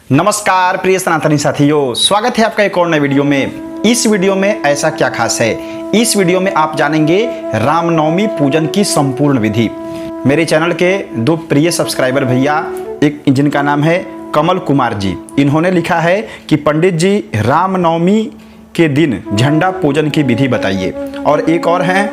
नमस्कार प्रिय सनातनी साथियों, स्वागत है आपका एक और नए वीडियो में। इस वीडियो में ऐसा क्या खास है, इस वीडियो में आप जानेंगे रामनवमी पूजन की संपूर्ण विधि। मेरे चैनल के दो प्रिय सब्सक्राइबर भैया, एक जिनका नाम है कमल कुमार जी, इन्होंने लिखा है कि पंडित जी रामनवमी के दिन झंडा पूजन की विधि बताइए। और एक और हैं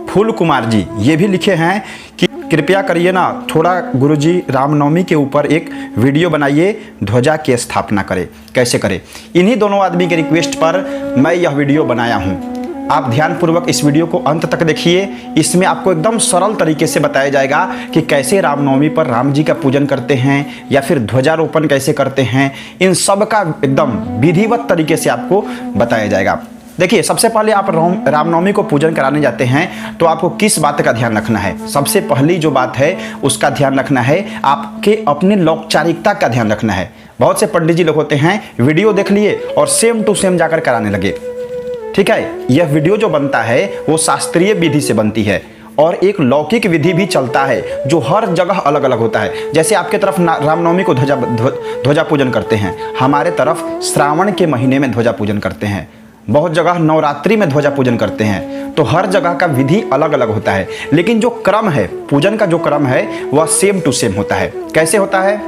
फूल कुमार जी, ये भी लिखे हैं कि कृपया करिए ना थोड़ा गुरुजी रामनवमी के ऊपर एक वीडियो बनाइए, ध्वजा की स्थापना करें, कैसे करें। इन्हीं दोनों आदमी के रिक्वेस्ट पर मैं यह वीडियो बनाया हूँ। आप ध्यानपूर्वक इस वीडियो को अंत तक देखिए। इसमें आपको एकदम सरल तरीके से बताया जाएगा कि कैसे रामनवमी पर राम जी का पूजन करते हैं या फिर ध्वजारोपण कैसे करते हैं। इन सब का एकदम विधिवत तरीके से आपको बताया जाएगा। देखिए, सबसे पहले आप रामनवमी को पूजन कराने जाते हैं तो आपको किस बात का ध्यान रखना है। सबसे पहली जो बात है उसका ध्यान रखना है, आपके अपने औपचारिकता का ध्यान रखना है। बहुत से पंडित जी लोग होते हैं, वीडियो देख लिए और सेम टू सेम जाकर कराने लगे। ठीक है, यह वीडियो जो बनता है वो शास्त्रीय विधि से बनती है और एक लौकिक विधि भी चलता है जो हर जगह अलग अलग होता है। जैसे आपके तरफ रामनवमी को ध्वजा पूजन करते हैं, हमारे तरफ श्रावण के महीने में ध्वजा पूजन करते हैं, बहुत जगह नवरात्रि में ध्वजा पूजन करते हैं। तो हर जगह का विधि अलग अलग होता है, लेकिन जो क्रम है, पूजन का जो क्रम है वह सेम टू सेम होता है। कैसे होता है,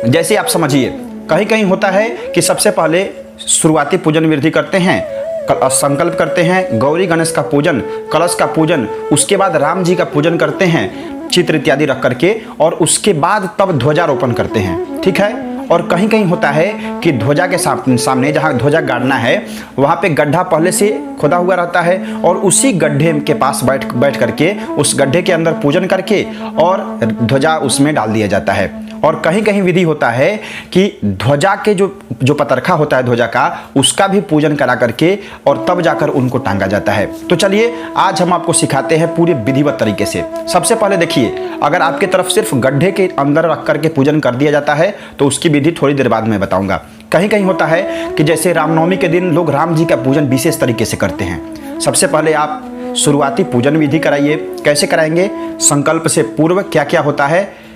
जैसे आप समझिए, कहीं कहीं होता है कि सबसे पहले शुरुआती पूजन विधि करते हैं, संकल्प करते हैं, गौरी गणेश का पूजन, कलश का पूजन, उसके बाद राम जी का पूजन करते हैं चित्र इत्यादि रख करके, और उसके बाद तब ध्वजारोपण करते हैं। ठीक है। और कहीं कहीं होता है कि ध्वजा के सामने जहाँ ध्वजा गाड़ना है वहाँ पे गड्ढा पहले से खोदा हुआ रहता है और उसी गड्ढे के पास बैठ करके उस गड्ढे के अंदर पूजन करके और ध्वजा उसमें डाल दिया जाता है। और कहीं कहीं विधि होता है कि ध्वजा के जो पतरखा होता है ध्वजा का, उसका भी पूजन करा करके और तब जाकर उनको टांगा जाता है। तो चलिए आज हम आपको सिखाते हैं पूरे विधिवत तरीके से। सबसे पहले देखिए, अगर आपके तरफ सिर्फ गड्ढे के अंदर रख करके पूजन कर दिया जाता है तो उसकी विधि थोड़ी देर बाद में बताऊंगा। कहीं कहीं होता है कि जैसे रामनवमी के दिन लोग राम जी का पूजन विशेष तरीके से करते हैं। सबसे पहले आप शुरुआती पूजन विधि कराइए। कैसे कराएंगे, संकल्प से पूर्व क्या क्या होता है।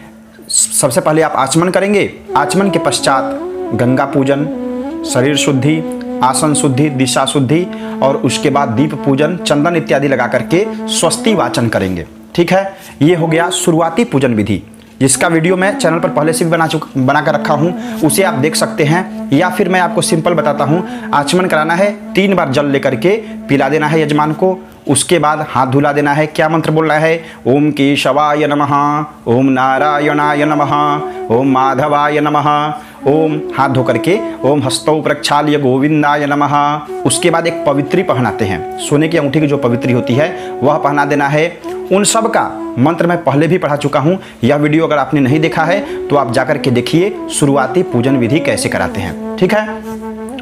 सबसे पहले आप आचमन करेंगे, आचमन के पश्चात गंगा पूजन, शरीर शुद्धि, आसन शुद्धि, दिशा शुद्धि और उसके बाद दीप पूजन, चंदन इत्यादि लगा करके स्वस्ति वाचन करेंगे। ठीक है, ये हो गया शुरुआती पूजन विधि, जिसका वीडियो मैं चैनल पर पहले से भी बना कर रखा हूँ, उसे आप देख सकते हैं। या फिर मैं आपको सिंपल बताता हूँ, आचमन कराना है, 3 बार जल लेकर के पिला देना है यजमान को, उसके बाद हाथ धुला देना है। क्या मंत्र बोलना है, ओम केशवाय नमः, ओम नारायणाय नमः, ओम माधवाय नमः, ओम हाथ धो करके ओम हस्तौ प्रक्षाल्य गोविंदाय नमः। उसके बाद एक पवित्री पहनाते हैं, सोने की अंगूठी की जो पवित्री होती है वह पहना देना है। उन सब का मंत्र मैं पहले भी पढ़ा चुका हूँ। यह वीडियो अगर आपने नहीं देखा है तो आप जाकर के देखिए शुरुआती पूजन विधि कैसे कराते हैं। ठीक है,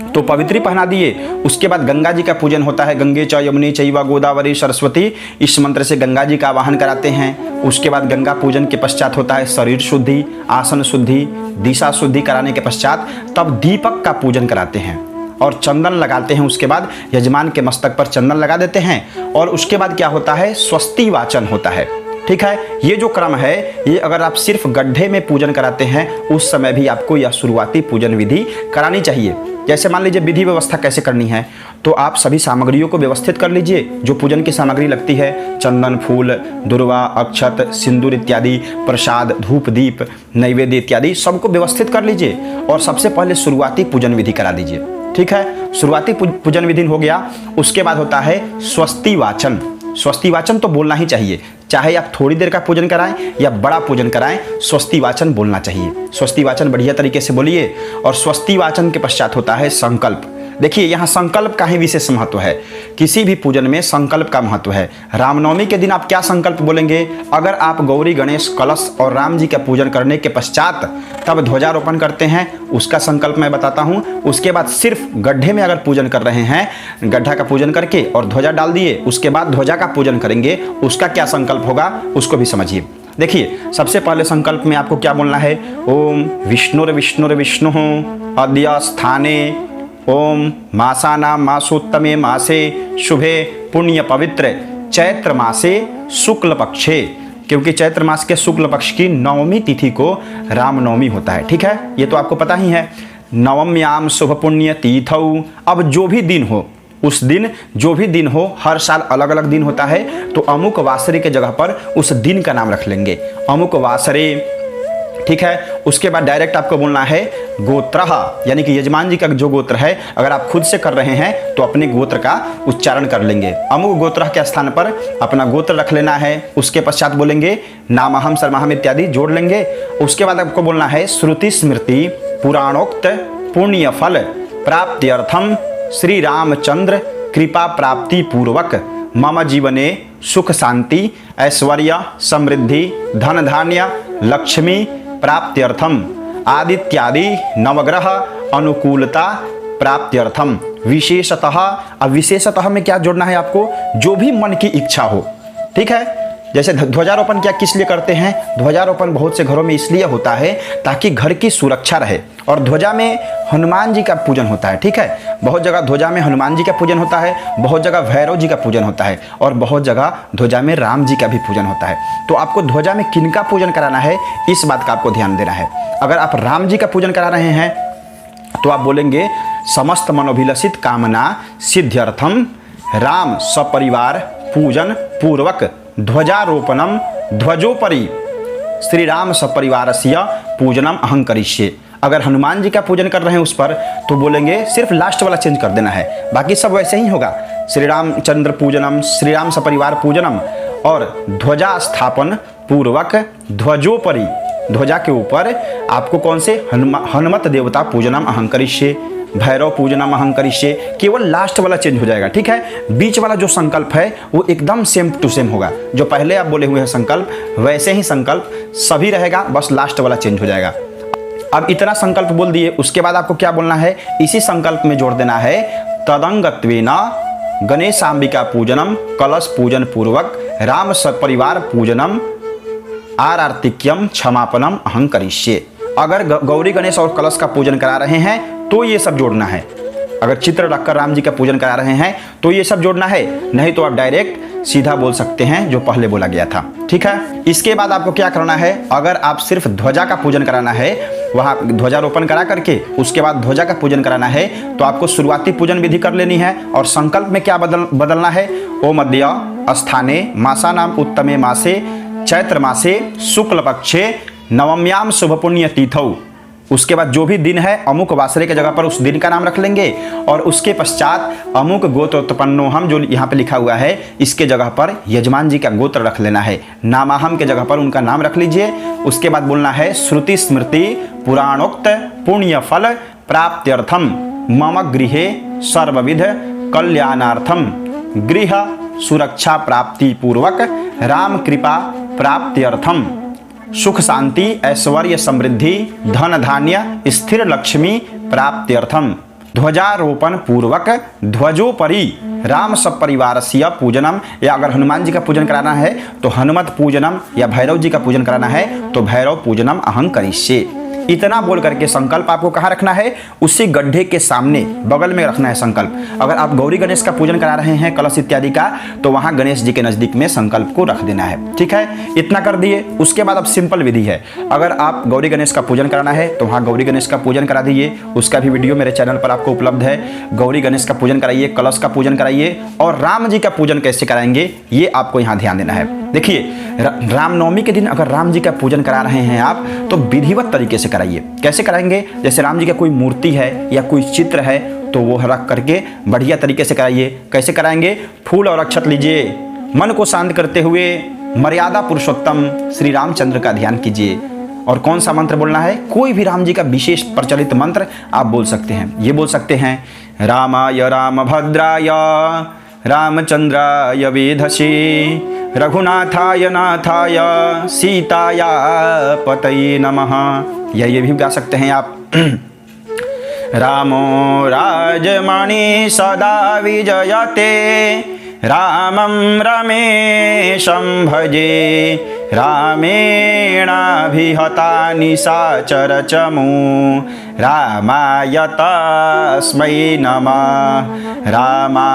तो पवित्री पहना दिए। उसके बाद गंगा जी का पूजन होता है, गंगे च यमुने चैव गोदावरी सरस्वती, इस मंत्र से गंगा जी का आवाहन कराते हैं। उसके बाद गंगा पूजन के पश्चात होता है शरीर शुद्धि, आसन शुद्धि, दिशा शुद्धि कराने के पश्चात तब दीपक का पूजन कराते हैं और चंदन लगाते हैं। उसके बाद यजमान के मस्तक पर चंदन लगा देते हैं और उसके बाद क्या होता है, स्वस्ति वाचन होता है। ठीक है, ये जो क्रम है, ये अगर आप सिर्फ गड्ढे में पूजन कराते हैं उस समय भी आपको यह शुरुआती पूजन विधि करानी चाहिए। जैसे मान लीजिए विधि व्यवस्था कैसे करनी है, तो आप सभी सामग्रियों को व्यवस्थित कर लीजिए। जो पूजन की सामग्री लगती है, चंदन, फूल, दुर्वा, अक्षत, सिंदूर इत्यादि, प्रसाद, धूप, दीप, नैवेद्य इत्यादि सबको व्यवस्थित कर लीजिए और सबसे पहले शुरुआती पूजन विधि करा दीजिए। ठीक है, शुरुआती पूजन विधि हो गया। उसके बाद होता है स्वस्ति वाचन। स्वस्ति वाचन तो बोलना ही चाहिए, चाहे आप थोड़ी देर का पूजन कराएं या बड़ा पूजन कराएं, स्वस्ति वाचन बोलना चाहिए। स्वस्ति वाचन बढ़िया तरीके से बोलिए। और स्वस्ति वाचन के पश्चात होता है संकल्प। देखिए, यहाँ संकल्प का ही विशेष महत्व है। किसी भी पूजन में संकल्प का महत्व है। रामनवमी के दिन आप क्या संकल्प बोलेंगे, अगर आप गौरी गणेश कलश और राम जी का पूजन करने के पश्चात तब ध्वजारोपण करते हैं, उसका संकल्प मैं बताता हूँ। उसके बाद सिर्फ गड्ढे में अगर पूजन कर रहे हैं, गड्ढा का पूजन करके और ध्वजा डाल दिए, उसके बाद ध्वजा का पूजन करेंगे, उसका क्या संकल्प होगा उसको भी समझिए। देखिए, सबसे पहले संकल्प में आपको क्या बोलना है, ओम विष्णुर्विष्णु अद्य स्थाने, ओम मासानां मासोत्तमे मासे शुभे पुण्य पवित्र चैत्र मासे शुक्ल पक्षे क्योंकि चैत्र मास के शुक्ल पक्ष की नवमी तिथि को रामनवमी होता है। ठीक है, ये तो आपको पता ही है। नवम्याम शुभ पुण्य तिथौ, अब जो भी दिन हो उस दिन, जो भी दिन हो, हर साल अलग अलग दिन होता है, तो अमुक वासरे के जगह पर उस दिन का नाम रख लेंगे, अमुक वासरे। ठीक है, उसके बाद डायरेक्ट आपको बोलना है गोत्रः, यानी कि यजमान जी का जो गोत्र है, अगर आप खुद से कर रहे हैं तो अपने गोत्र का उच्चारण कर लेंगे। अमुक गोत्रः के स्थान पर अपना गोत्र रख लेना है। उसके पश्चात बोलेंगे नामहम सर्वहम इत्यादि जोड़ लेंगे। उसके बाद आपको बोलना है श्रुति स्मृति पुराणोक्त पुण्य फल प्राप्त्यर्थम श्री रामचंद्र कृपा प्राप्ति पूर्वक मम जीवने सुख शांति ऐश्वर्य समृद्धि धन धान्य लक्ष्मी प्राप्त्यर्थम आदित्यादि नवग्रह अनुकूलता प्राप्त्यर्थम विशेषतः। अब विशेषतः में क्या जोड़ना है आपको, जो भी मन की इच्छा हो। ठीक है, जैसे ध्वजारोपण क्या किस लिए करते हैं, ध्वजारोपण बहुत से घरों में इसलिए होता है ताकि घर की सुरक्षा रहे। और ध्वजा में हनुमान जी का पूजन होता है। ठीक है, बहुत जगह ध्वजा में हनुमान जी का पूजन होता है, बहुत जगह भैरव जी का पूजन होता है, और बहुत जगह ध्वजा में राम जी का भी पूजन होता है। तो आपको ध्वजा में किनका पूजन कराना है, इस बात का आपको ध्यान देना है। अगर आप राम जी का पूजन करा रहे हैं तो आप बोलेंगे समस्त मनोभिलषित कामना सिद्ध्यर्थम राम सपरिवार पूजन पूर्वक ध्वजारोपणम ध्वजोपरि श्री राम सपरिवारस्य पूजनम अहं करिष्ये। अगर हनुमान जी का पूजन कर रहे हैं उस पर तो बोलेंगे, सिर्फ लास्ट वाला चेंज कर देना है, बाकी सब वैसे ही होगा। श्री रामचंद्र पूजनम श्री राम सपरिवार पूजनम, और ध्वजा स्थापन पूर्वक ध्वजोपरि, ध्वजा के ऊपर आपको कौन से हनुमत देवता पूजनम अहं करिष्ये, भैरव पूजनम अहं करिष्ये, केवल लास्ट वाला चेंज हो जाएगा। ठीक है, बीच वाला जो संकल्प है वो एकदम सेम टू सेम होगा। जो पहले आप बोले हुए हैं संकल्प, वैसे ही संकल्प सभी रहेगा, बस लास्ट वाला चेंज हो जाएगा। अब इतना संकल्प बोल दिए, उसके बाद आपको क्या बोलना है, इसी संकल्प में जोड़ देना है तदंगत्वेन गणेशांबिका पूजनम कलश पूजन पूर्वक राम सपरिवार पूजनम आरार्तिक्यम क्षमापनम अहं करिष्ये। अगर गौरी गणेश और कलश का पूजन करा रहे हैं तो ये सब जोड़ना है। अगर चित्र रखकर राम जी का पूजन करा रहे हैं तो ये सब जोड़ना है, नहीं तो आप डायरेक्ट सीधा बोल सकते हैं जो पहले बोला गया था। ठीक है, इसके बाद आपको क्या करना है, अगर आप सिर्फ ध्वजा का पूजन कराना है, वहाँ ध्वजारोपण करा करके उसके बाद ध्वजा का पूजन कराना है, तो आपको शुरुआती पूजन विधि कर लेनी है। और संकल्प में क्या बदलना है, ओम अद्य स्थाने मासानाम उत्तमे मासे चैत्र मासे शुक्ल पक्षे नवम्याम शुभ पुण्य तिथौ। उसके बाद जो भी दिन है अमुक वासरे के जगह पर उस दिन का नाम रख लेंगे, और उसके पश्चात अमुक गोत्रोत्पन्नोहम जो यहाँ पे लिखा हुआ है इसके जगह पर यजमान जी का गोत्र रख लेना है, नामाहम के जगह पर उनका नाम रख लीजिए। उसके बाद बोलना है श्रुति स्मृति पुराणोक्त पुण्य फल प्राप्त्यर्थम मम गृहे सर्वविध कल्याणार्थम गृह सुरक्षा प्राप्ति पूर्वक राम कृपा प्राप्त्यर्थम सुख शांति ऐश्वर्य समृद्धि धन धान्य स्थिर लक्ष्मी प्राप्त्यर्थम ध्वजारोपण पूर्वक ध्वजोपरि राम सपरिवारस्य पूजनम, या अगर हनुमान जी का पूजन कराना है तो हनुमत पूजनम, या भैरव जी का पूजन कराना है तो भैरव पूजनम अहं करिष्ये। इतना बोल करके संकल्प आपको कहाँ रखना है, उसी गड्ढे के सामने बगल में रखना है संकल्प। अगर आप गौरी गणेश का पूजन करा रहे हैं कलश इत्यादि का, तो वहाँ गणेश जी के नज़दीक में संकल्प को रख देना है। ठीक है, इतना कर दिए। उसके बाद अब सिंपल विधि है, अगर आप गौरी गणेश का पूजन कराना है तो वहाँ गौरी गणेश का पूजन करा दीजिए। उसका भी वीडियो मेरे चैनल पर आपको उपलब्ध है। गौरी गणेश का पूजन कराइए, कलश का पूजन कराइए, और राम जी का पूजन कैसे कराएंगे ये आपको यहाँ ध्यान देना है। देखिए, रामनवमी के दिन अगर राम जी का पूजन करा रहे हैं आप, तो विधिवत तरीके से कराइए। कैसे कराएंगे, जैसे राम जी का कोई मूर्ति है या कोई चित्र है तो वो रख करके बढ़िया तरीके से कराइए। कैसे कराएंगे, फूल और अक्षत लीजिए, मन को शांत करते हुए मर्यादा पुरुषोत्तम श्री रामचंद्र का ध्यान कीजिए। और कौन सा मंत्र बोलना है, कोई भी राम जी का विशेष प्रचलित मंत्र आप बोल सकते हैं। ये बोल सकते हैं, रामाय रामभद्राय रामचंद्राय वेधसे रघुनाथाय नाथाय सीताया पतये नमः। ये भी गा सकते हैं आप। रामो राजमणि सदा विजयते रामं रमेशं भजे रामेणाभिहता निशाचरचमू रामाय तस्मै नमः। रामा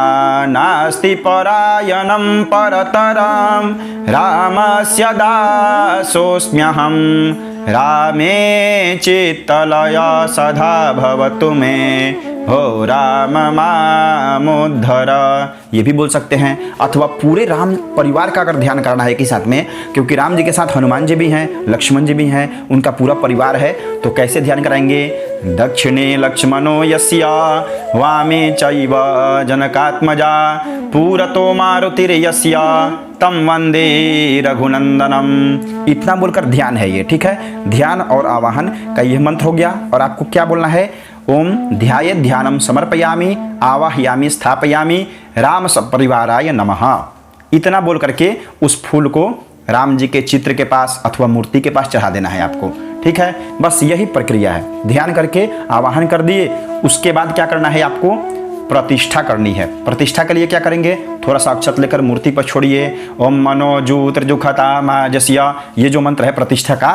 नास्ति परायणं परतरं रामस्य दासोऽस्म्यहं। रामे चित्तलय सदा भवतु मे हो राम मामुद्धर। ये भी बोल सकते हैं, अथवा पूरे राम परिवार का अगर ध्यान करना है एक ही साथ में, क्योंकि राम जी के साथ हनुमान जी भी हैं, लक्ष्मण जी भी हैं, उनका पूरा परिवार है, तो कैसे ध्यान कराएंगे? दक्षिणे लक्ष्मणो यस्य वामे चैव जनकात्मजा पुरतो मारुतिर्यस्य तम वंदे रघुनंदनम। इतना बोलकर ध्यान है ये, ठीक है। ध्यान और आवाहन का यह मंत्र हो गया। और आपको क्या बोलना है? ओम ध्याये ध्यानम समर्पयामि आवाहयामि स्थापयामि राम सपरिवाराय नमः। इतना बोल करके उस फूल को राम जी के चित्र के पास अथवा मूर्ति के पास चढ़ा देना है आपको, ठीक है। बस यही प्रक्रिया है। ध्यान करके आवाहन कर दिए, उसके बाद क्या करना है आपको? प्रतिष्ठा करनी है। प्रतिष्ठा के लिए क्या करेंगे? थोड़ा सा अक्षत लेकर मूर्ति पर छोड़िए। ओम मनोजूत्रजुखता माजस्या, ये जो मंत्र है प्रतिष्ठा का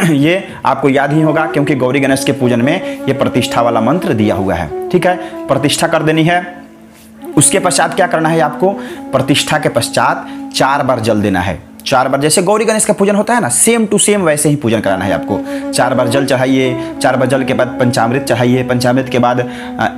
ये आपको याद ही होगा, क्योंकि गौरी गणेश के पूजन में ये प्रतिष्ठा वाला मंत्र दिया हुआ है, ठीक है। प्रतिष्ठा कर देनी है। उसके पश्चात क्या करना है आपको? प्रतिष्ठा के पश्चात 4 बार जल देना है। 4 बार, जैसे गौरी गणेश का पूजन होता है ना, सेम टू सेम वैसे ही पूजन कराना है आपको। 4 बार जल चढ़ाइए। 4 बार जल के बाद पंचामृत चढ़ाइए। पंचामृत के बाद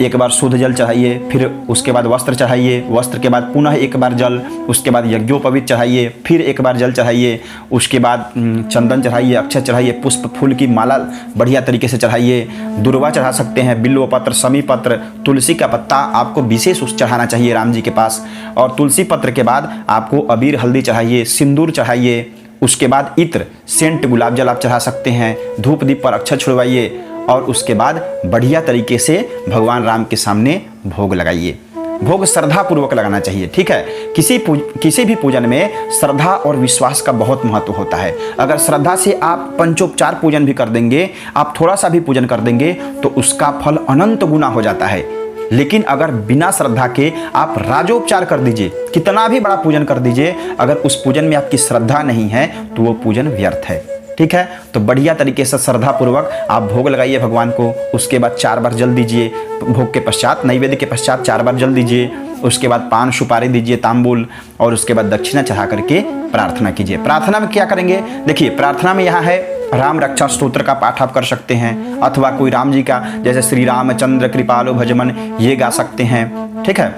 1 बार शुद्ध जल चढ़ाइए। फिर उसके बाद वस्त्र चढ़ाइए। वस्त्र के बाद पुनः 1 बार जल। उसके बाद यज्ञोपवीत चढ़ाइए। फिर 1 बार जल चढ़ाइए। उसके बाद चंदन चढ़ाइए, अक्षत चढ़ाइए, पुष्प फूल की माला बढ़िया तरीके से चढ़ाइए। दुर्वा चढ़ा सकते हैं, बिल्व पत्र, समी पत्र, तुलसी का पत्ता आपको विशेष चढ़ाना चाहिए राम जी के पास। और तुलसी पत्र के बाद आपको अबीर हल्दी चढ़ाइए, सिंदूर चढ़ाइए। उसके बाद इत्र, सेंट, गुलाब जल आप चढ़ा सकते हैं। धूप दीप पर अक्षत छुड़वाइए और उसके बाद बढ़िया तरीके से भगवान राम के सामने भोग लगाइए। भोग श्रद्धा पूर्वक लगाना चाहिए, ठीक है। किसी भी पूजन में श्रद्धा और विश्वास का बहुत महत्व होता है। अगर श्रद्धा से आप पंचोपचार पूजन भी कर देंगे, आप थोड़ा सा भी पूजन कर देंगे, तो उसका फल अनंत गुना हो जाता है। लेकिन अगर बिना श्रद्धा के आप राजोपचार कर दीजिए, कितना भी बड़ा पूजन कर दीजिए, अगर उस पूजन में आपकी श्रद्धा नहीं है तो वो पूजन व्यर्थ है, ठीक है। तो बढ़िया तरीके से श्रद्धा पूर्वक आप भोग लगाइए भगवान को। उसके बाद 4 बार जल दीजिए। भोग के पश्चात, नैवेद्य के पश्चात 4 बार जल दीजिए। उसके बाद पान सुपारी दीजिए, तांबूल, और उसके बाद दक्षिणा चढ़ा करके प्रार्थना कीजिए। प्रार्थना में क्या करेंगे? देखिए, प्रार्थना में यहाँ है राम रक्षा स्तोत्र का पाठ आप कर सकते हैं, अथवा कोई राम जी का, जैसे श्री रामचंद्र कृपालु भजमन, ये गा सकते हैं, ठीक है।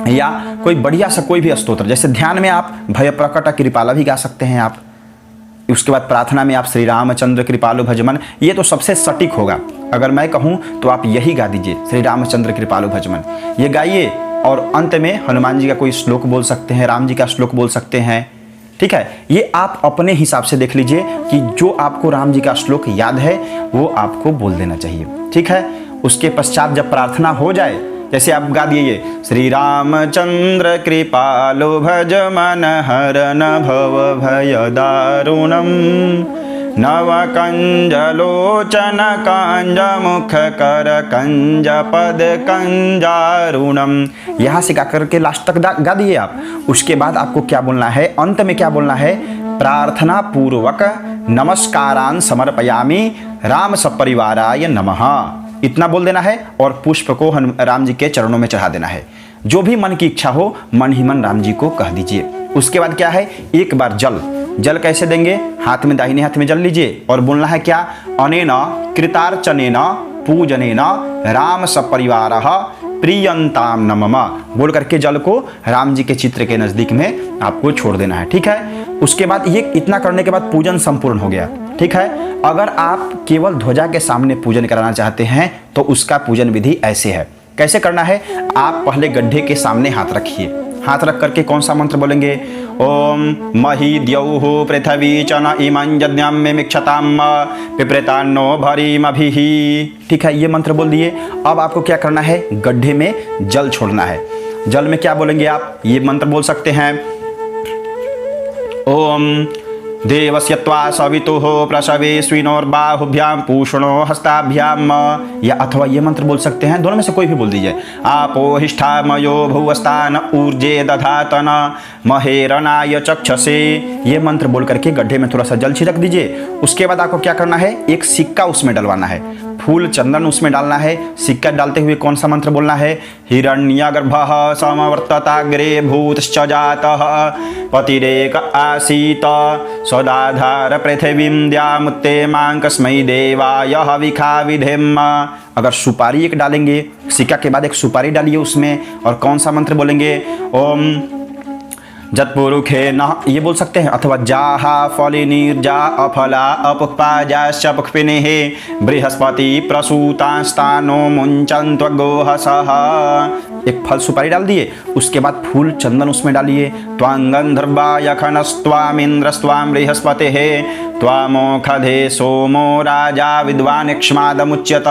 या कोई बढ़िया सा कोई भी स्तोत्र, जैसे ध्यान में आप भय प्रकट कृपाला भी गा सकते हैं आप। उसके बाद प्रार्थना में आप श्री रामचंद्र कृपालु भजमन, ये तो सबसे सटीक होगा। अगर मैं कहूँ तो आप यही गा दीजिए, श्री रामचंद्र कृपालु भजमन, ये गाइए। और अंत में हनुमान जी का कोई श्लोक बोल सकते हैं, राम जी का श्लोक बोल सकते हैं, ठीक है। ये आप अपने हिसाब से देख लीजिए कि जो आपको राम जी का श्लोक याद है वो आपको बोल देना चाहिए, ठीक है। उसके पश्चात जब प्रार्थना हो जाए, जैसे आप गा दिए श्री रामचंद्र कृपालु भज मन हरन भव भय दारुणम नव कंजलोचन कांज मुख कर कंज पद कंजारुणम। यहाँ से गा करके लास्ट तक गा दिए आप। उसके बाद आपको क्या बोलना है? अंत में क्या बोलना है? प्रार्थना पूर्वक नमस्कारान समर्पयामि राम सपरिवाराय नमः, इतना बोल देना है। और पुष्प को राम जी के चरणों में चढ़ा देना है। जो भी मन की इच्छा हो मन ही मन राम जी को कह दीजिए। उसके बाद क्या है? 1 बार जल कैसे देंगे? हाथ में, दाहिने हाथ में जल लीजिए और बोलना है क्या? अनेन कृतार्चनेन पूजनेन राम सपरिवारः प्रियंताम नमः, बोल करके जल को राम जी के चित्र के नजदीक में आपको छोड़ देना है, ठीक है। उसके बाद ये इतना करने के बाद पूजन संपूर्ण हो गया, ठीक है। अगर आप केवल ध्वजा के सामने पूजन कराना चाहते हैं तो उसका पूजन विधि ऐसे है। कैसे करना है? आप पहले गड्ढे के सामने हाथ रखिए। हाथ रख करके कौन सा मंत्र बोलेंगे? ओम मही द्यौः पृथ्वी च न इमं यज्ञं मिमिक्षताम पिप्रेतान्नो भरीमभिः, ठीक है। ये मंत्र बोल दिए। अब आपको क्या करना है? गड्ढे में जल छोड़ना है। जल में क्या बोलेंगे आप? ये मंत्र बोल सकते हैं। ओम देवस्य त्वा सवितुः प्रसवेस्विनोर्बाहुभ्यां पूषणो हस्ताभ्याम, या अथवा ये मंत्र बोल सकते हैं, दोनों में से कोई भी बोल दीजिए। आपो हिष्ठामयो भुवस्तान ऊर्जे दधातन महेरणाय चक्षसे, ये मंत्र बोल करके गड्ढे में थोड़ा सा जल छिड़क दीजिए। उसके बाद आपको क्या करना है, एक सिक्का उसमें डलवाना है, फूल चंदन उसमें डालना है। सिक्का डालते हुए कौन सा मंत्र बोलना है, हिरण्यगर्भः समवर्तताग्रे भूतश्च जातः पतिरेक आसीत सदाधार पृथिवीं द्यामुत्ते मां कस्मै देवाय हविखा विधेम। अगर सुपारी एक डालेंगे, सिक्का के बाद एक सुपारी डालिए उसमें, और कौन सा मंत्र बोलेंगे, ओम जत्पुरुखे न, ये बोल सकते हैं। अथवा जाहा फलिनीर्जा अफला अपुष्पाजाश्च पुष्पिनेः बृहस्पति प्रसूतास्तानो मुञ्चन्त्वगोहसः, एक फल सुपारी डाल दिए। उसके बाद फूल चंदन उसमें डालिए। त्वांगंधर्वाय खनस्त्वामिन्द्रस्त्वां बृहस्पतिः त्वामोखधे सोमो राजा विद्वान इक्ष्मादमुच्यत,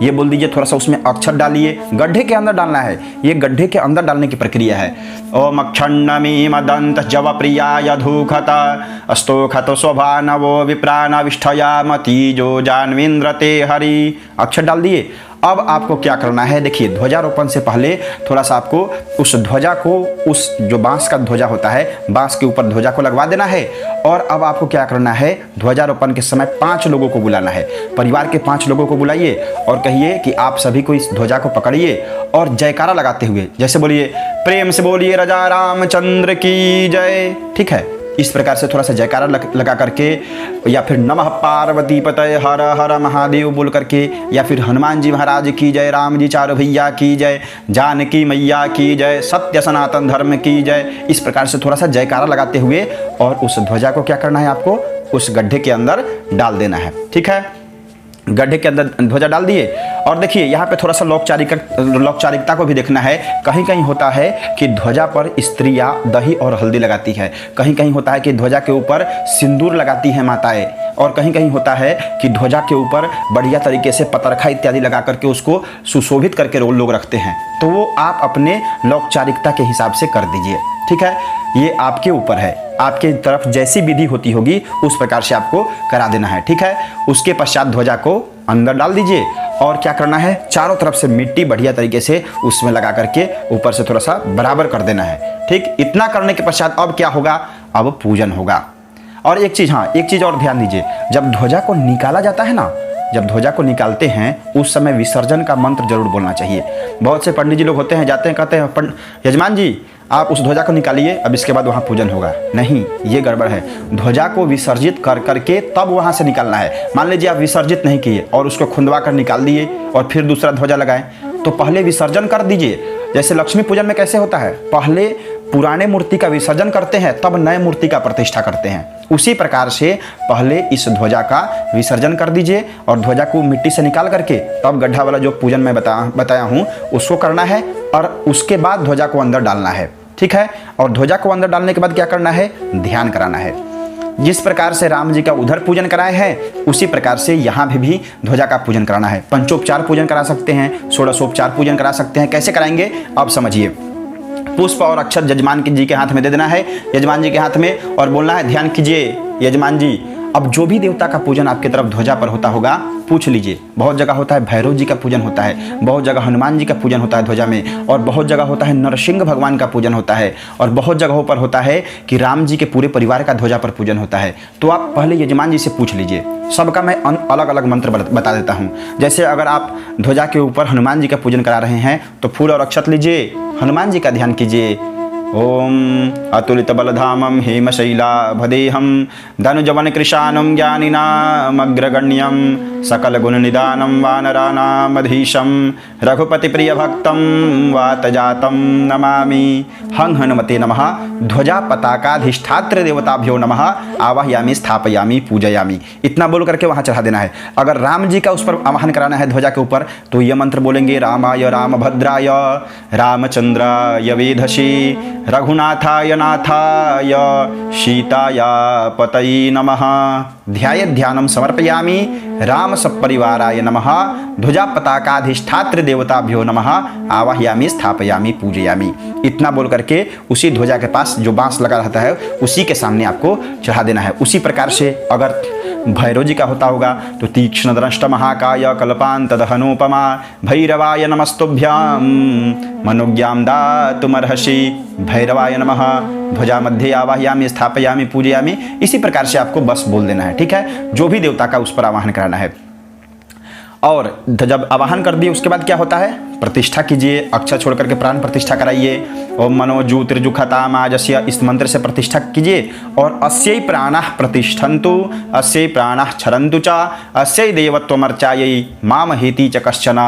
ये बोल दीजिए। थोड़ा सा उसमें अक्षर डालिए, गड्ढे के अंदर डालना है, ये गड्ढे के अंदर डालने की प्रक्रिया है। ओम अक्षण्णमी मदंत जव प्रियाय धूखत अस्तोखत शोभानवो विप्राणविष्ठयामति जो जानवीन्द्र ते हरि, अक्षर डाल दिए। अब आपको क्या करना है, देखिए ध्वजारोपण से पहले थोड़ा सा आपको उस ध्वजा को, उस जो बांस का ध्वजा होता है, बांस के ऊपर ध्वजा को लगवा देना है। और अब आपको क्या करना है, ध्वजारोपण के समय 5 लोगों को बुलाना है, परिवार के 5 लोगों को बुलाइए और कहिए कि आप सभी को इस ध्वजा को पकड़िए और जयकारा लगाते हुए, जैसे बोलिए प्रेम से बोलिए राजा रामचंद्र की जय, ठीक है। इस प्रकार से थोड़ा सा जयकारा लगा करके, या फिर नमः पार्वती पतये हर हर महादेव बोल करके, या फिर हनुमान जी महाराज की जय, राम जी चारों भैया की जय, जानकी मैया की जय, सत्य सनातन धर्म की जय, इस प्रकार से थोड़ा सा जयकारा लगाते हुए और उस ध्वजा को क्या करना है, आपको उस गड्ढे के अंदर डाल देना है, ठीक है। गड्ढे के अंदर ध्वजा डाल दिए। और देखिए यहाँ पे थोड़ा सा लौपचारिकता को भी देखना है। कहीं कहीं होता है कि ध्वजा पर स्त्रियाँ दही और हल्दी लगाती है, कहीं कहीं होता है कि ध्वजा के ऊपर सिंदूर लगाती हैं माताएं, और कहीं कहीं होता है कि ध्वजा के ऊपर बढ़िया तरीके से पतरखा इत्यादि लगा करके उसको सुशोभित करके लोग रखते हैं। तो वो आप अपने लौपचारिकता के हिसाब से कर दीजिए, ठीक है। ये आपके ऊपर है, आपके तरफ जैसी विधि होती होगी उस प्रकार से आपको करा देना है, ठीक है। उसके पश्चात ध्वजा को अंदर डाल दीजिए और क्या करना है, चारों तरफ से मिट्टी बढ़िया तरीके से उसमें लगा करके ऊपर से थोड़ा सा बराबर कर देना है, ठीक। इतना करने के पश्चात अब क्या होगा, अब पूजन होगा। और एक चीज़, हाँ एक चीज़ और ध्यान दीजिए, जब ध्वजा को निकाला जाता है ना, जब ध्वजा को निकालते हैं उस समय विसर्जन का मंत्र जरूर बोलना चाहिए। बहुत से पंडित जी लोग होते हैं, जाते हैं कहते हैं यजमान जी आप उस ध्वजा को निकालिए, अब इसके बाद वहाँ पूजन होगा। नहीं, ये गड़बड़ है। ध्वजा को विसर्जित कर करके तब वहाँ से निकालना है। मान लीजिए आप विसर्जित नहीं किए और उसको खुंदवा कर निकाल दिए और फिर दूसरा ध्वजा लगाएं, तो पहले विसर्जन कर दीजिए। जैसे लक्ष्मी पूजन में कैसे होता है, पहले पुराने मूर्ति का विसर्जन करते हैं तब नए मूर्ति का प्रतिष्ठा करते हैं, उसी प्रकार से पहले इस ध्वजा का विसर्जन कर दीजिए और ध्वजा को मिट्टी से निकाल करके तब गड्ढा वाला जो पूजन मैं बताया हूँ उसको करना है, और उसके बाद ध्वजा को अंदर डालना है, ठीक है। और ध्वजा को अंदर डालने के बाद क्या करना है, ध्यान कराना है। जिस प्रकार से राम जी का उधर पूजन कराए हैं उसी प्रकार से यहाँ भी ध्वजा का पूजन कराना है। पंचोपचार पूजन करा सकते हैं, षोडशोपचार पूजन करा सकते हैं। कैसे कराएंगे अब समझिए। पुष्प और अक्षर यजमान जी के हाथ में दे देना है, यजमान जी के हाथ में, और बोलना है ध्यान कीजिए यजमान जी। अब जो भी देवता का पूजन आपके तरफ ध्वजा पर होता होगा पूछ लीजिए। बहुत जगह होता है भैरव जी का पूजन होता है, बहुत जगह हनुमान जी का पूजन होता है ध्वजा में, और बहुत जगह होता है नरसिंह भगवान का पूजन होता है, और बहुत जगहों पर होता है कि राम जी के पूरे परिवार का ध्वजा पर पूजन होता है। तो आप पहले यजमान जी से पूछ लीजिए। सबका मैं अलग अलग मंत्र बता देता हूँ। जैसे अगर आप ध्वजा के ऊपर हनुमान जी का पूजन करा रहे हैं तो फूल और अक्षत लीजिए, हनुमान जी का ध्यान कीजिए। ओम अतुलित बलधामं हेमशैलाभदेहं धनुजवन कृशानं ज्ञानिनामग्रगण्यं सकल गुण निदानं वानराणामधीशं रघुपति प्रिय भक्तं वातजातं नमामि। हं हनुमते नमः। ध्वजा पताकाधिष्ठात्र देवताभ्यो नमः। आवाहयामि स्थापयामि पूजयामि। इतना बोल करके वहाँ चढ़ा देना है। अगर राम जी का उस पर आवाहन कराना है ध्वजा के ऊपर तो ये मंत्र बोलेंगे, रामाय रामभद्राय रामचंद्राय वेधसे रघुनाथाय नाथाय सीताय पतये नमः। ध्यायेत् ध्यानं समर्पयामि राम सपरिवाराय नमः। ध्वजा पताकाधिष्ठात्र देवताभ्यो नमः। आवाहयामि स्थापयामि पूजयामि। इतना बोल करके उसी ध्वजा के पास जो बांस लगा रहता है उसी के सामने आपको चढ़ा देना है। उसी प्रकार से अगर भैरव जी का होता होगा तो तीक्ष्ण दृष्ट महाकाय कल्पांत दहनोपमा भैरवाय नमस्तुभ्यां मनोज्ञां दातुमर्हसि। भैरवाय नमः। ध्वजा मध्ये आवाहयामि स्थापयामि पूजयामि। इसी प्रकार से आपको बस बोल देना है, ठीक है, जो भी देवता का उस पर आवाहन कराना है। और जब आवाहन कर दिए उसके बाद क्या होता है, प्रतिष्ठा कीजिए, अक्षर छोड़ करके प्राण प्रतिष्ठा कराइए। ओम मनोजू त्रिजुखताम आजस्य, इस मंत्र से प्रतिष्ठा कीजिए। और अस्यै प्राणाः प्रतिष्ठन्तु अस्यै प्राणाः क्षरन्तु च अस्यै देवत्वमर्चायै माम हेति च कश्चन।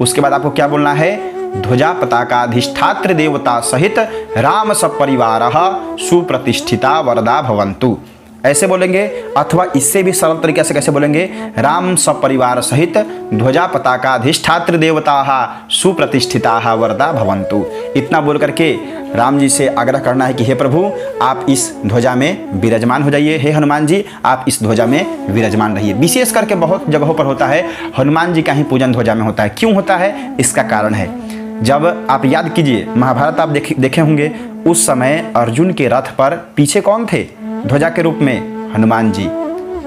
उसके बाद आपको क्या बोलना है, ध्वजा पताकाधिष्ठात्र देवता सहित राम सपरिवारः सुप्रतिष्ठिता वरदा भवन्तु, ऐसे बोलेंगे। अथवा इससे भी सरल तरीके से कैसे बोलेंगे, राम सपरिवार सहित ध्वजा पताकाधिष्ठात्र देवताः सुप्रतिष्ठिताः वरदा भवन्तु। इतना बोल करके राम जी से आग्रह करना है कि हे प्रभु आप इस ध्वजा में विराजमान हो जाइए, हे हनुमान जी आप इस ध्वजा में विराजमान रहिए। विशेष करके बहुत जगहों पर होता है हनुमान जी का ही पूजन ध्वजा में होता है। क्यों होता है, इसका कारण है, जब आप याद कीजिए महाभारत आप देखे होंगे, उस समय अर्जुन के रथ पर पीछे कौन थे, ध्वजा के रूप में हनुमान जी।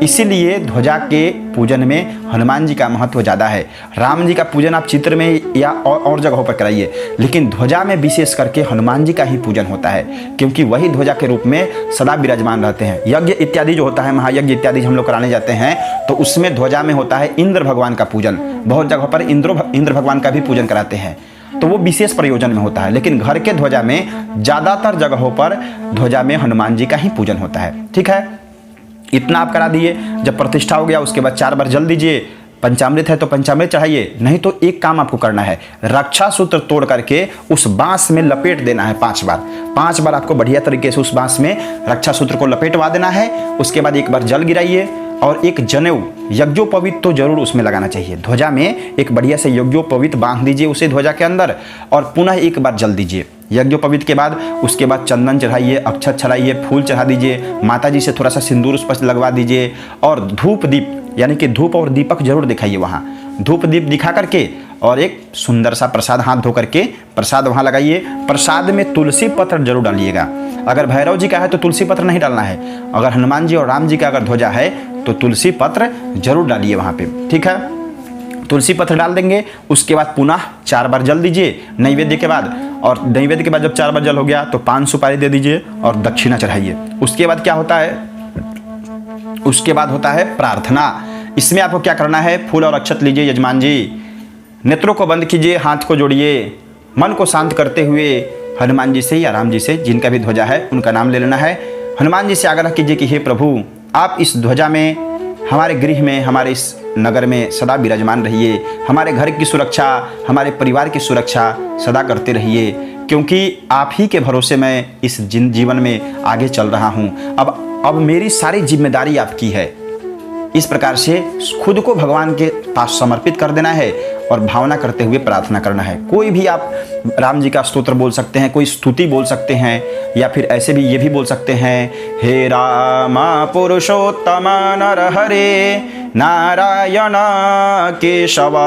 इसीलिए ध्वजा के पूजन में हनुमान जी का महत्व ज़्यादा है। राम जी का पूजन आप चित्र में या और जगहों पर कराइए, लेकिन ध्वजा में विशेष करके हनुमान जी का ही पूजन होता है, क्योंकि वही ध्वजा के रूप में सदा विराजमान रहते हैं। यज्ञ इत्यादि जो होता है, महायज्ञ इत्यादि हम लोग कराने जाते हैं, तो उसमें ध्वजा में होता है इंद्र भगवान का पूजन। बहुत जगहों पर इंद्र भगवान का भी पूजन कराते हैं, तो वो विशेष प्रयोजन में होता है। लेकिन घर के ध्वजा में ज़्यादातर जगहों पर ध्वजा में हनुमान जी का ही पूजन होता है, ठीक है। इतना आप करा दिए। जब प्रतिष्ठा हो गया उसके बाद 4 बार जल दीजिए। पंचामृत है तो पंचामृत चढ़ाइए, नहीं तो एक काम आपको करना है, रक्षा सूत्र तोड़ करके उस बांस में लपेट देना है 5 बार। 5 बार आपको बढ़िया तरीके से उस बांस में रक्षा सूत्र को लपेटवा देना है। उसके बाद एक बार जल गिराइए और एक जनेऊ यज्ञोपवीत तो जरूर उसमें लगाना चाहिए। ध्वजा में एक बढ़िया से यज्ञोपवीत बांध दीजिए उसे ध्वजा के अंदर, और पुनः एक बार जल दीजिए यज्ञोपवीत के बाद। उसके बाद चंदन चढ़ाइए, अक्षत चढ़ाइए, फूल चढ़ा दीजिए, माता जी से थोड़ा सा सिंदूर उस पर लगवा दीजिए, और धूप दीप यानी कि धूप और दीपक जरूर दिखाइए वहाँ। धूप दीप दिखा करके और एक सुंदर सा प्रसाद हाथ धो करके प्रसाद वहाँ लगाइए। प्रसाद में तुलसी पत्र जरूर डालिएगा। अगर भैरव जी का है तो तुलसी पत्र नहीं डालना है। अगर हनुमान जी और राम जी का अगर ध्वजा है तो तुलसी पत्र जरूर डालिए वहाँ पे, ठीक है। तुलसी पत्र डाल देंगे। उसके बाद पुनः 4 बार जल दीजिए नैवेद्य के बाद, और नैवेद्य के बाद जब 4 बार जल हो गया तो 5 सुपारी दे दीजिए और दक्षिणा चढ़ाइए। उसके बाद क्या होता है, उसके बाद होता है प्रार्थना। इसमें आपको क्या करना है, फूल और अक्षत लीजिए यजमान जी, नेत्रों को बंद कीजिए, हाथ को जोड़िए, मन को शांत करते हुए हनुमान जी से या राम जी से, जिनका भी ध्वजा है उनका नाम ले लेना है। हनुमान जी से आग्रह कीजिए कि हे प्रभु आप इस ध्वजा में, हमारे गृह में, हमारे इस नगर में सदा विराजमान रहिए। हमारे घर की सुरक्षा, हमारे परिवार की सुरक्षा सदा करते रहिए, क्योंकि आप ही के भरोसे मैं इस जीवन में आगे चल रहा हूँ। अब मेरी सारी जिम्मेदारी आपकी है। इस प्रकार से खुद को भगवान के पास समर्पित कर देना है और भावना करते हुए प्रार्थना करना है। कोई भी आप राम जी का स्तोत्र बोल सकते हैं, कोई स्तुति बोल सकते हैं, या फिर ऐसे भी ये भी बोल सकते हैं, हे राम पुरुषोत्तम नरहरे नारायण केशव।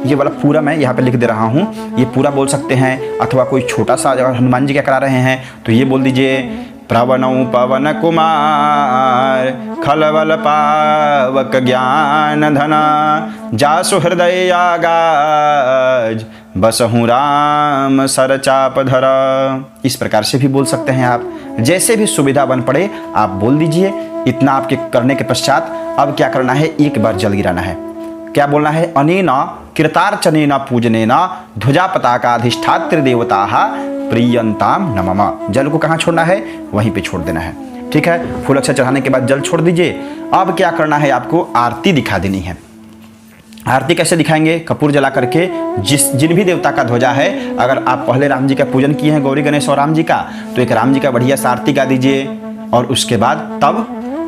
ये वाला पूरा मैं यहाँ पे लिख दे रहा हूँ, ये पूरा बोल सकते हैं। अथवा कोई छोटा सा अगर हनुमान जी क्या करा रहे हैं तो ये बोल दीजिए, प्रवनौ पवन कुमार खलवल पावक ज्ञान धना जासु हृदय आगाज बसहु राम सर चाप धरा। इस प्रकार से भी बोल सकते हैं आप, जैसे भी सुविधा बन पड़े आप बोल दीजिए। इतना आपके करने के पश्चात अब क्या करना है, एक बार जल गिराना है। क्या बोलना है, अनेना कृतार्चनेन पूजनेन ध्वजा पताकाधिष्ठात्र देवताः प्रियंताम नमः। जल को कहाँ छोड़ना है, वहीं पे छोड़ देना है, ठीक है। फूल अक्षत चढ़ाने के बाद जल छोड़ दीजिए। अब क्या करना है, आपको आरती दिखा देनी है। आरती कैसे दिखाएंगे, कपूर जला करके। जिन भी देवता का ध्वजा है, अगर आप पहले राम जी का पूजन किए हैं, गौरी गणेश और राम जी का, तो एक राम जी का बढ़िया सा आरती गा दीजिए, और उसके बाद तब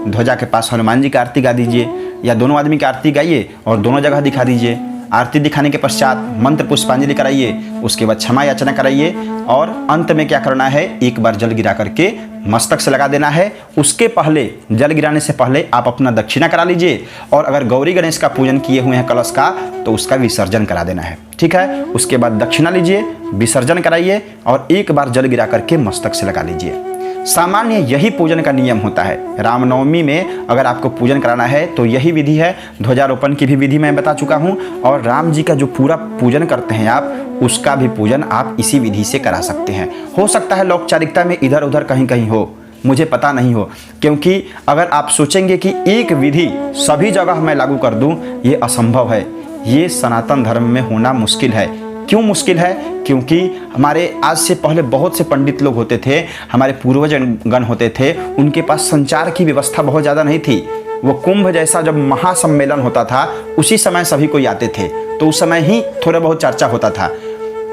ध्वजा के पास हनुमान जी का आरती गा दीजिए, या दोनों आदमी की आरती गाइए और दोनों जगह दिखा दीजिए। आरती दिखाने के पश्चात मंत्र पुष्पांजलि कराइए, उसके बाद क्षमा याचना कराइए और अंत में क्या करना है, एक बार जल गिरा करके मस्तक से लगा देना है। उसके पहले, जल गिराने से पहले आप अपना दक्षिणा करा लीजिए और अगर गौरी गणेश का पूजन किए हुए हैं कलश का तो उसका विसर्जन करा देना है। ठीक है, उसके बाद दक्षिणा लीजिए, विसर्जन कराइए और एक बार जल गिरा करके मस्तक से लगा लीजिए। सामान्य यही पूजन का नियम होता है। रामनवमी में अगर आपको पूजन कराना है तो यही विधि है। ध्वजारोपण की भी विधि मैं बता चुका हूँ और राम जी का जो पूरा पूजन करते हैं आप, उसका भी पूजन आप इसी विधि से करा सकते हैं। हो सकता है औपचारिकता में इधर उधर कहीं कहीं हो, मुझे पता नहीं हो, क्योंकि अगर आप सोचेंगे कि एक विधि सभी जगह मैं लागू कर दूं, ये असंभव है। ये सनातन धर्म में होना मुश्किल है। क्यों मुश्किल है? क्योंकि हमारे आज से पहले बहुत से पंडित लोग होते थे, हमारे पूर्वजगण होते थे, उनके पास संचार की व्यवस्था बहुत ज़्यादा नहीं थी। वो कुंभ जैसा जब महासम्मेलन होता था उसी समय सभी कोई आते थे, तो उस समय ही थोड़ा बहुत चर्चा होता था।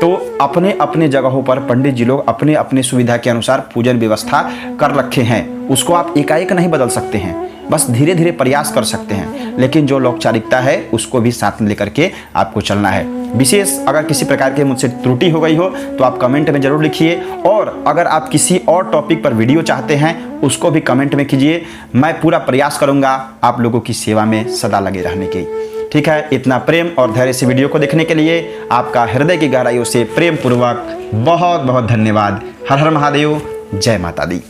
तो अपने अपने जगहों पर पंडित जी लोग अपने अपने सुविधा के अनुसार पूजन व्यवस्था कर रखे हैं। उसको आप एकाएक नहीं बदल सकते हैं, बस धीरे धीरे प्रयास कर सकते हैं, लेकिन जो औपचारिकता है उसको भी साथ में लेकर के आपको चलना है। विशेष अगर किसी प्रकार की मुझसे त्रुटि हो गई हो तो आप कमेंट में जरूर लिखिए और अगर आप किसी और टॉपिक पर वीडियो चाहते हैं उसको भी कमेंट में कीजिए। मैं पूरा प्रयास करूंगा आप लोगों की सेवा में सदा लगे रहने की। ठीक है, इतना प्रेम और धैर्य से वीडियो को देखने के लिए आपका हृदय की गहराइयों से प्रेम पूर्वक बहुत बहुत धन्यवाद। हर हर महादेव, जय माता दी।